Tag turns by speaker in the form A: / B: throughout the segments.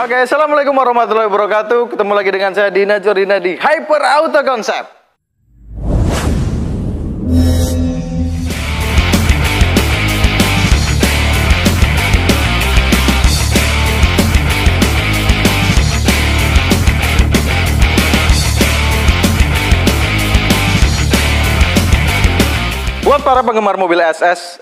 A: Oke, assalamualaikum warahmatullahi wabarakatuh. Ketemu lagi dengan saya Dina Jordina di Hyper Auto Concept. Buat para penggemar mobil SS,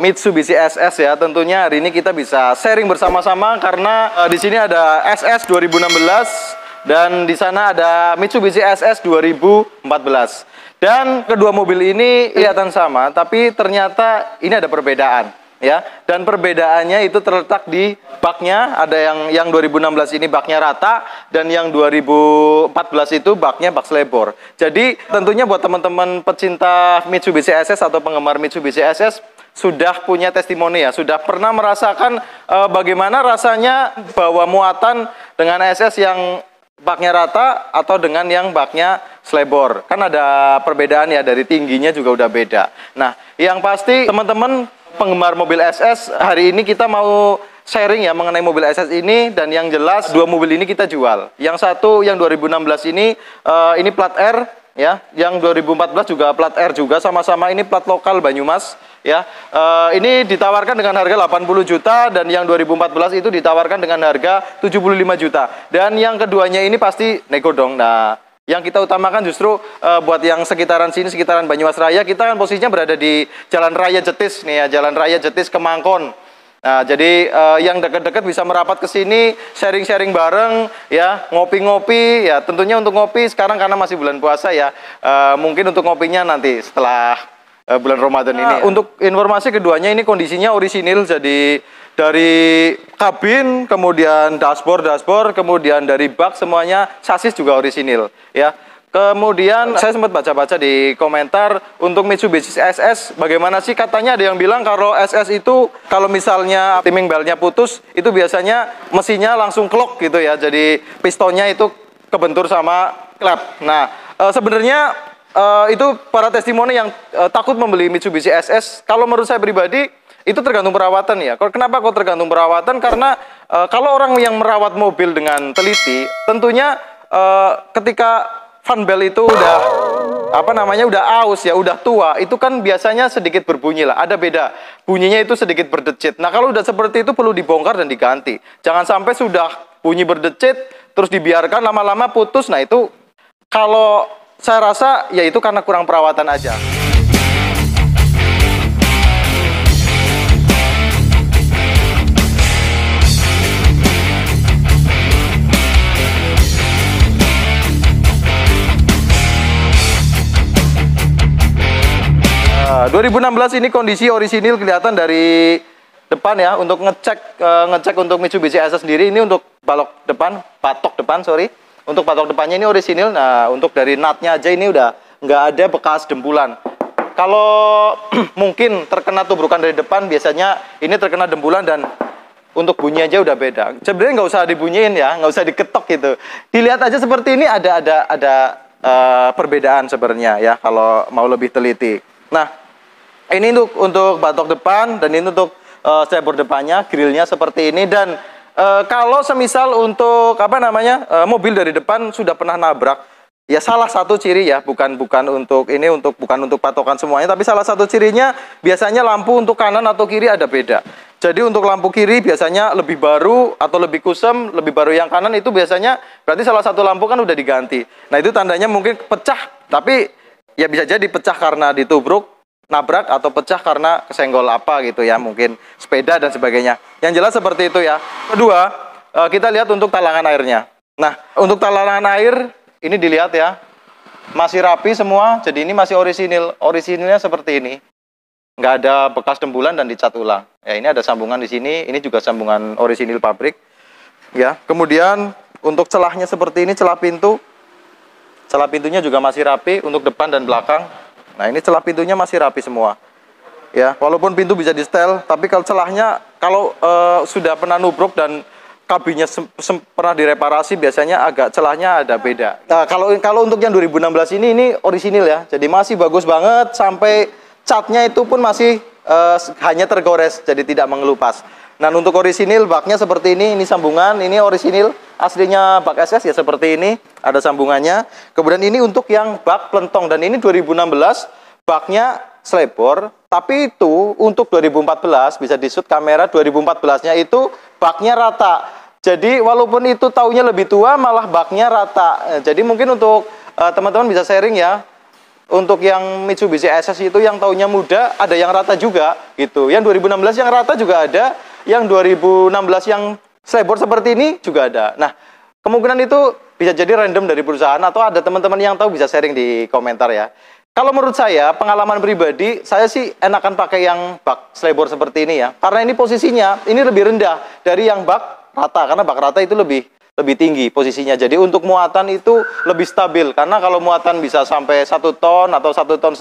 A: Mitsubishi SS ya, tentunya hari ini kita bisa sharing bersama-sama karena di sini ada SS 2016 dan di sana ada Mitsubishi SS 2014. Dan kedua mobil ini kelihatan sama, tapi ternyata ini ada perbedaan ya. Dan perbedaannya itu terletak di baknya. Ada yang 2016 ini baknya rata dan yang 2014 itu baknya bak selebor. Jadi tentunya buat teman-teman pecinta Mitsubishi SS atau penggemar Mitsubishi SS sudah punya testimoni ya, sudah pernah merasakan bagaimana rasanya bawa muatan dengan SS yang baknya rata atau dengan yang baknya selebor. Kan ada perbedaan ya, dari tingginya juga udah beda. Nah, yang pasti teman-teman penggemar mobil SS, hari ini kita mau sharing ya mengenai mobil SS ini. Dan yang jelas dua mobil ini kita jual. Yang satu yang 2016 ini plat R ya, yang 2014 juga plat R juga, sama-sama ini plat lokal Banyumas ya. Ini ditawarkan dengan harga 80 juta dan yang 2014 itu ditawarkan dengan harga 75 juta. Dan yang keduanya ini pasti nego dong. Nah, yang kita utamakan justru buat yang sekitaran sini, sekitaran Banyumas Raya, kita kan posisinya berada di Jalan Raya Jetis nih ya, Jalan Raya Jetis Kemangkon. Nah, jadi yang dekat-dekat bisa merapat ke sini, sharing-sharing bareng ya, ngopi-ngopi ya. Tentunya untuk ngopi sekarang karena masih bulan puasa ya, mungkin untuk ngopinya nanti setelah bulan Ramadan ini. Untuk informasi keduanya ini kondisinya orisinil, jadi dari kabin, kemudian dashboard, kemudian dari bak semuanya sasis juga orisinil ya. Kemudian saya sempat baca-baca di komentar untuk Mitsubishi SS, bagaimana sih, katanya ada yang bilang kalau SS itu kalau misalnya timing beltnya putus itu biasanya mesinnya langsung klok gitu ya, jadi pistonnya itu kebentur sama klep. Nah, sebenarnya itu para testimoni yang takut membeli Mitsubishi SS, kalau menurut saya pribadi itu tergantung perawatan ya. Kenapa kok tergantung perawatan? Karena kalau orang yang merawat mobil dengan teliti, tentunya ketika fan belt itu udah udah aus ya, udah tua, itu kan biasanya sedikit berbunyi lah, ada beda bunyinya, itu sedikit berdecit. Nah, kalau udah seperti itu perlu dibongkar dan diganti. Jangan sampai sudah bunyi berdecit terus dibiarkan lama-lama putus. Nah, itu kalau saya rasa ya itu karena kurang perawatan aja. 2016 ini kondisi orisinil kelihatan dari depan ya. Untuk ngecek untuk Mitsubishi SS sendiri ini untuk patok depan. Untuk patok depannya ini orisinil. Nah, untuk dari nutnya aja ini udah nggak ada bekas dempulan. Kalau mungkin terkena tubrukan dari depan, biasanya ini terkena dempulan dan untuk bunyi aja udah beda. Sebenarnya nggak usah dibunyiin ya, nggak usah diketok gitu. Dilihat aja seperti ini ada perbedaan sebenarnya ya kalau mau lebih teliti. Nah, ini untuk batok depan dan ini untuk stepper depannya, grillnya seperti ini. Dan kalau semisal untuk mobil dari depan sudah pernah nabrak, ya salah satu ciri ya, bukan untuk patokan semuanya, tapi salah satu cirinya biasanya lampu untuk kanan atau kiri ada beda. Jadi untuk lampu kiri biasanya lebih baru atau lebih kusam, lebih baru yang kanan itu biasanya berarti salah satu lampu kan udah diganti. Nah, itu tandanya mungkin pecah, tapi ya bisa jadi pecah karena ditubruk, nabrak, atau pecah karena kesenggol apa gitu ya, mungkin sepeda dan sebagainya. Yang jelas seperti itu ya. Kedua, kita lihat untuk talangan airnya. Nah, untuk talangan air ini dilihat ya, masih rapi semua, jadi ini masih orisinil. Orisinilnya seperti ini, nggak ada bekas dempulan dan dicat ulang. Ya, ini ada sambungan di sini, ini juga sambungan orisinil pabrik. Ya, kemudian untuk celahnya seperti ini, celah pintunya juga masih rapi untuk depan dan belakang. Nah, ini celah pintunya masih rapi semua. Ya, walaupun pintu bisa di setel, tapi kalau celahnya sudah pernah nubruk dan kabinnya pernah direparasi, biasanya agak celahnya ada beda. Nah, kalau untuk yang 2016 ini orisinil ya. Jadi masih bagus banget, sampai catnya itu pun masih hanya tergores, jadi tidak mengelupas. Nah, untuk orisinil baknya seperti ini sambungan, ini orisinil aslinya bak SS ya seperti ini, ada sambungannya. Kemudian ini untuk yang bak pelentong, dan ini 2016 baknya slebor, tapi itu untuk 2014 bisa di shoot kamera 2014-nya itu baknya rata. Jadi walaupun itu taunya lebih tua, malah baknya rata. Jadi mungkin untuk teman-teman bisa sharing ya. Untuk yang Mitsubishi SS itu yang taunya muda, ada yang rata juga gitu. Yang 2016 yang rata juga ada, yang 2016 yang slebor seperti ini juga ada. Nah, kemungkinan itu bisa jadi random dari perusahaan, atau ada teman-teman yang tahu bisa sharing di komentar ya. Kalau menurut saya, pengalaman pribadi, saya sih enakan pakai yang bak slebor seperti ini ya. Karena ini posisinya, ini lebih rendah dari yang bak rata. Karena bak rata itu lebih tinggi posisinya. Jadi untuk muatan itu lebih stabil. Karena kalau muatan bisa sampai 1 ton atau 1,5 ton,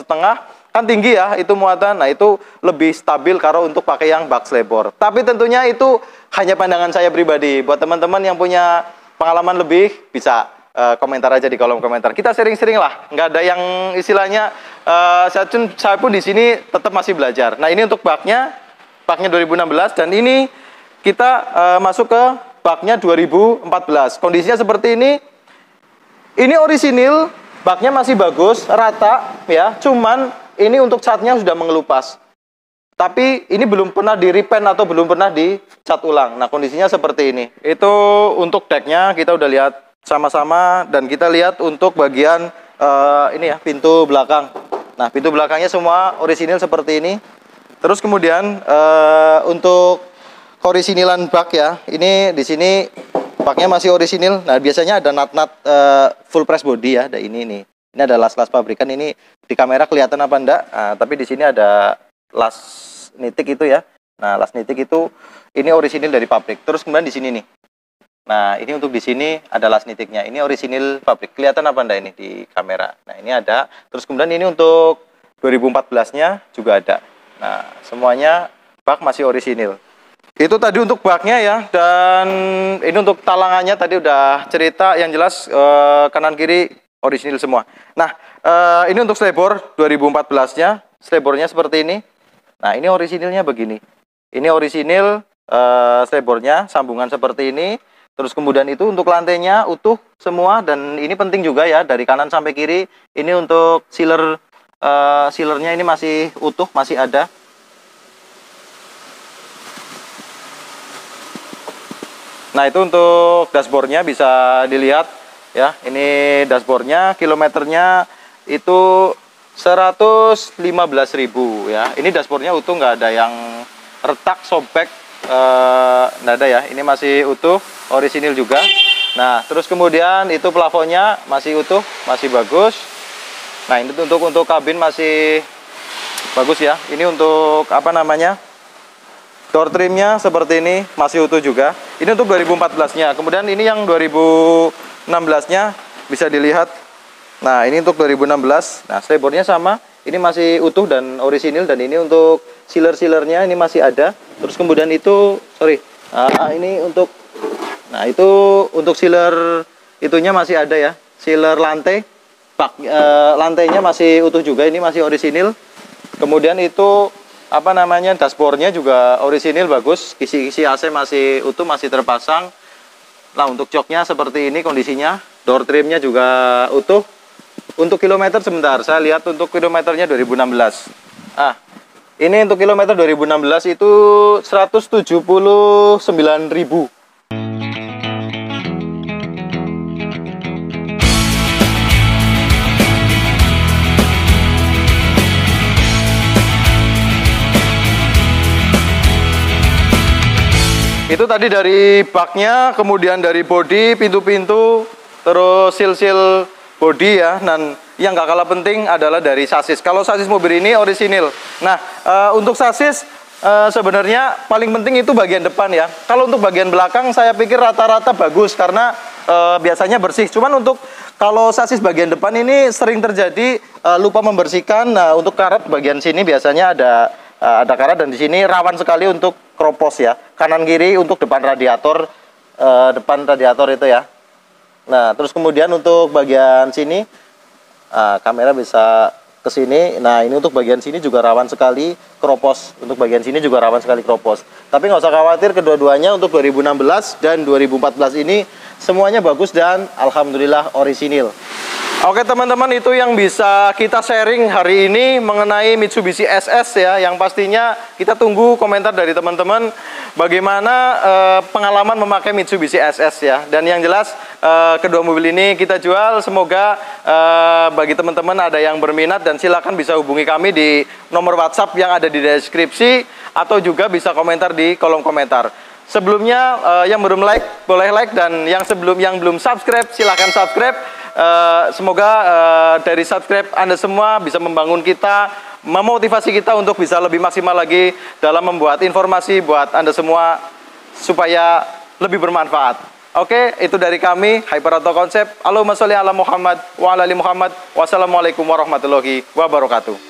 A: kan tinggi ya itu muatan. Nah, itu lebih stabil kalau untuk pakai yang bak slebor. Tapi tentunya itu hanya pandangan saya pribadi. Buat teman-teman yang punya pengalaman lebih, bisa komentar aja di kolom komentar. Kita sering-sering lah, nggak ada yang istilahnya saya pun di sini tetap masih belajar. Nah, ini untuk baknya 2016, dan ini kita masuk ke baknya 2014. Kondisinya seperti ini. Ini orisinil, baknya masih bagus, rata ya. Cuman ini untuk catnya sudah mengelupas. Tapi ini belum pernah di repaint atau belum pernah dicat ulang. Nah, kondisinya seperti ini. Itu untuk decknya kita udah lihat sama-sama, dan kita lihat untuk bagian ini ya, pintu belakang. Nah, pintu belakangnya semua orisinil seperti ini. Terus kemudian untuk orisinilan bak ya, ini di sini baknya masih orisinil. Nah, biasanya ada nut-nut full press body ya, ada ini nih. Ini ada las-las pabrikan. Ini di kamera kelihatan apa enggak? Nah, tapi di sini ada las nitik itu ya. Nah, las nitik itu ini orisinil dari pabrik. Terus kemudian di sini nih. Nah, ini untuk di sini ada las nitiknya. Ini orisinil pabrik. Kelihatan apa enggak ini di kamera? Nah, ini ada. Terus kemudian ini untuk 2014-nya juga ada. Nah, semuanya bak masih orisinil. Itu tadi untuk baknya ya. Dan ini untuk talangannya tadi udah cerita, yang jelas kanan kiri orisinil semua. Nah, ini untuk slebor 2014-nya. Slebornya seperti ini. Nah, ini orisinilnya begini. Ini orisinil slebornya, sambungan seperti ini. Terus kemudian itu untuk lantainya utuh semua, dan ini penting juga ya, dari kanan sampai kiri. Ini untuk sealernya ini masih utuh, masih ada. Nah, itu untuk dashboardnya bisa dilihat ya. Ini dashboardnya, kilometernya itu 115.000 ya. Ini dashboardnya utuh, nggak ada yang retak, sobek, nggak ada ya. Ini masih utuh, orisinil juga. Nah, terus kemudian itu plafonnya masih utuh, masih bagus. Nah, ini untuk kabin masih bagus ya. Ini untuk apa namanya, door trimnya seperti ini, masih utuh juga. Ini untuk 2014-nya. Kemudian ini yang 2016-nya bisa dilihat. Nah, ini untuk 2016. Nah, slebornya sama. Ini masih utuh dan orisinil. Dan ini untuk sealer-sealernya ini masih ada. Terus kemudian itu, ini untuk, nah itu untuk sealer itunya masih ada ya. Sealer lantai, lantainya masih utuh juga. Ini masih orisinil. Kemudian itu apa namanya, dashboardnya juga orisinil, bagus. Kisi-kisi AC masih utuh, masih terpasang. Nah, untuk joknya seperti ini kondisinya. Door trimnya juga utuh. Untuk kilometer sebentar, saya lihat untuk kilometernya 2016. Ini untuk kilometer 2016 itu 179.000. Itu tadi dari baknya, kemudian dari bodi, pintu-pintu, terus seal-seal bodi ya. Dan yang gak kalah penting adalah dari sasis. Kalau sasis mobil ini orisinil. Nah, untuk sasis sebenarnya paling penting itu bagian depan ya. Kalau untuk bagian belakang saya pikir rata-rata bagus karena biasanya bersih. Cuman untuk kalau sasis bagian depan ini sering terjadi lupa membersihkan. Nah, untuk karet bagian sini biasanya ada karet, dan di sini rawan sekali untuk kropos ya. Kanan kiri untuk depan radiator itu ya. Nah, terus kemudian untuk bagian sini kamera bisa ke sini. Nah, ini untuk bagian sini juga rawan sekali keropos. Untuk bagian sini juga rawan sekali keropos. Tapi nggak usah khawatir, kedua-duanya untuk 2016 dan 2014 ini semuanya bagus dan alhamdulillah orisinil. Oke teman-teman, itu yang bisa kita sharing hari ini mengenai Mitsubishi SS ya. Yang pastinya kita tunggu komentar dari teman-teman bagaimana pengalaman memakai Mitsubishi SS ya. Dan yang jelas kedua mobil ini kita jual. Semoga bagi teman-teman ada yang berminat dan silakan bisa hubungi kami di nomor WhatsApp yang ada di deskripsi atau juga bisa komentar di kolom komentar. Sebelumnya yang belum like boleh like, dan yang belum subscribe silahkan subscribe. Semoga dari subscribe Anda semua bisa membangun kita, memotivasi kita untuk bisa lebih maksimal lagi dalam membuat informasi buat Anda semua supaya lebih bermanfaat. Oke, itu dari kami Hyper Auto Concept. Allahumma sholli ala Muhammad wa ala ali Muhammad. Wassalamualaikum warahmatullahi wabarakatuh.